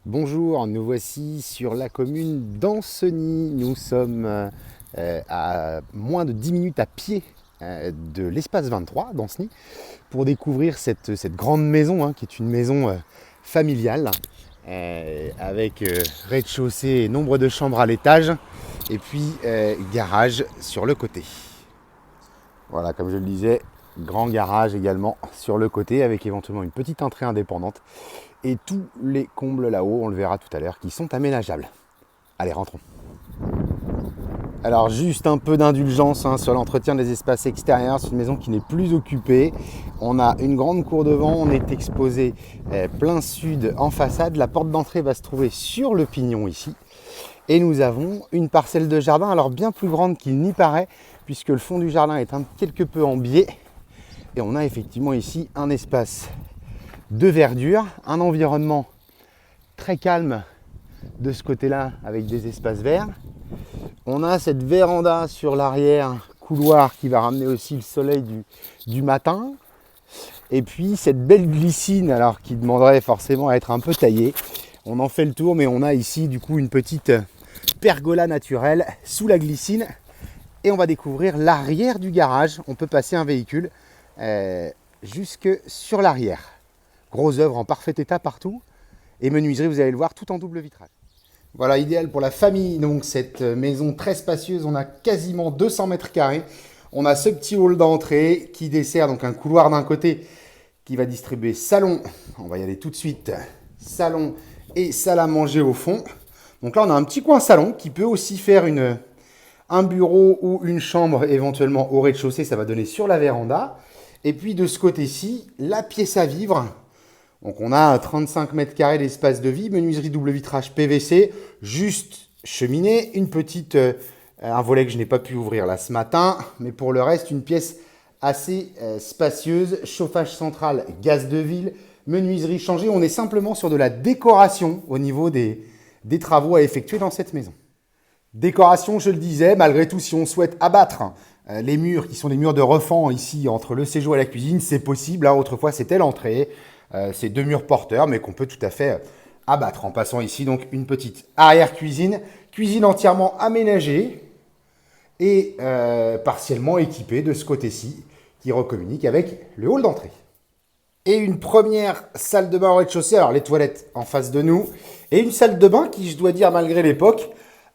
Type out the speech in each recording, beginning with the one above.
Bonjour, nous voici sur la commune d'Ancenis. Nous sommes à moins de 10 minutes à pied de l'espace 23 d'Ancenis pour découvrir cette grande maison qui est une maison familiale avec rez-de-chaussée et nombre de chambres à l'étage et puis garage sur le côté. Voilà, comme je le disais, grand garage également sur le côté avec éventuellement une petite entrée indépendante. Et tous les combles là-haut, on le verra tout à l'heure, qui sont aménageables. Allez, rentrons. Alors juste un peu d'indulgence sur l'entretien des espaces extérieurs. C'est une maison qui n'est plus occupée. On a une grande cour devant, on est exposé plein sud en façade. La porte d'entrée va se trouver sur le pignon ici. Et nous avons une parcelle de jardin, alors bien plus grande qu'il n'y paraît, puisque le fond du jardin est quelque peu en biais. Et on a effectivement ici un espace de verdure, un environnement très calme de ce côté-là avec des espaces verts. On a cette véranda sur l'arrière couloir qui va ramener aussi le soleil du matin. Et puis cette belle glycine, alors qui demanderait forcément à être un peu taillée. On en fait le tour, mais on a ici du coup une petite pergola naturelle sous la glycine. Et on va découvrir l'arrière du garage. On peut passer un véhicule jusque sur l'arrière. Grosse œuvre en parfait état partout. Et menuiserie, vous allez le voir, tout en double vitrage. Voilà, idéal pour la famille. Donc cette maison très spacieuse, on a quasiment 200 mètres carrés. On a ce petit hall d'entrée qui dessert donc un couloir d'un côté qui va distribuer salon. On va y aller tout de suite. Salon et salle à manger au fond. Donc là, on a un petit coin salon qui peut aussi faire un bureau ou une chambre éventuellement au rez-de-chaussée. Ça va donner sur la véranda. Et puis de ce côté-ci, la pièce à vivre. Donc on a 35 mètres carrés d'espace de vie, menuiserie double vitrage PVC, juste cheminée, un volet que je n'ai pas pu ouvrir là ce matin, mais pour le reste une pièce assez spacieuse, chauffage central, gaz de ville, menuiserie changée. On est simplement sur de la décoration au niveau des travaux à effectuer dans cette maison. Décoration, je le disais, malgré tout, si on souhaite abattre les murs qui sont des murs de refend ici entre le séjour et la cuisine, c'est possible. Là, autrefois, c'était l'entrée. C'est deux murs porteurs, mais qu'on peut tout à fait abattre en passant ici. Donc, une petite arrière-cuisine. Cuisine entièrement aménagée et partiellement équipée de ce côté-ci qui recommunique avec le hall d'entrée. Et une première salle de bain au rez-de-chaussée. Alors, les toilettes en face de nous. Et une salle de bain qui, je dois dire, malgré l'époque,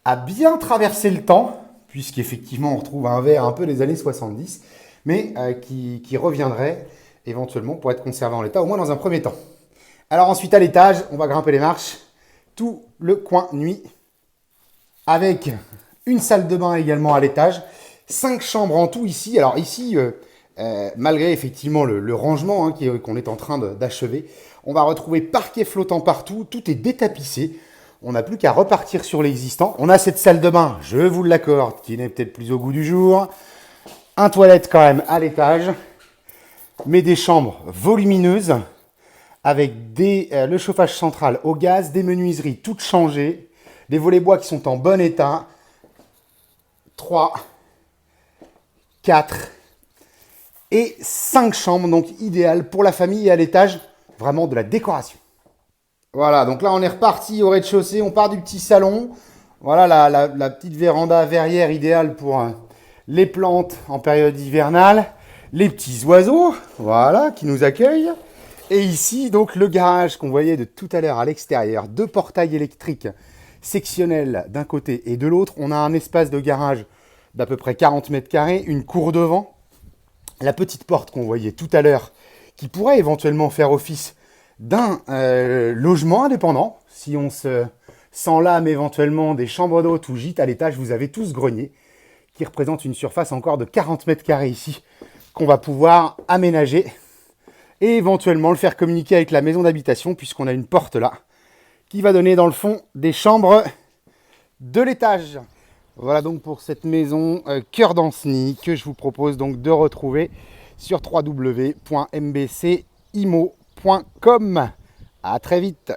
a bien traversé le temps, puisqu'effectivement, on retrouve un verre un peu des années 70, mais qui reviendrait éventuellement pour être conservé en l'état, au moins dans un premier temps. Alors ensuite, à l'étage, on va grimper les marches, tout le coin nuit, avec une salle de bain également à l'étage, 5 chambres en tout ici. Alors ici, malgré effectivement le rangement qu'on est en train d'achever, on va retrouver parquet flottant partout, tout est détapissé. On n'a plus qu'à repartir sur l'existant. On a cette salle de bain, je vous l'accorde, qui n'est peut-être plus au goût du jour. Un toilette quand même à l'étage, mais des chambres volumineuses avec le chauffage central au gaz, des menuiseries toutes changées, des volets bois qui sont en bon état. 3, 4 et 5 chambres, donc idéal pour la famille et à l'étage, vraiment de la décoration. Voilà, donc là on est reparti au rez-de-chaussée, on part du petit salon. Voilà la petite véranda verrière idéale pour les plantes en période hivernale. Les petits oiseaux, voilà, qui nous accueillent. Et ici, donc, le garage qu'on voyait de tout à l'heure à l'extérieur, 2 portails électriques sectionnels d'un côté et de l'autre. On a un espace de garage d'à peu près 40 mètres carrés, une cour devant. La petite porte qu'on voyait tout à l'heure, qui pourrait éventuellement faire office d'un logement indépendant. Si on se sent l'âme éventuellement des chambres d'hôtes ou gîtes à l'étage, vous avez tout ce grenier qui représente une surface encore de 40 mètres carrés ici, qu'on va pouvoir aménager et éventuellement le faire communiquer avec la maison d'habitation puisqu'on a une porte là qui va donner dans le fond des chambres de l'étage. Voilà donc pour cette maison cœur d'Ancenis que je vous propose donc de retrouver sur www.mbcimo.com. À très vite.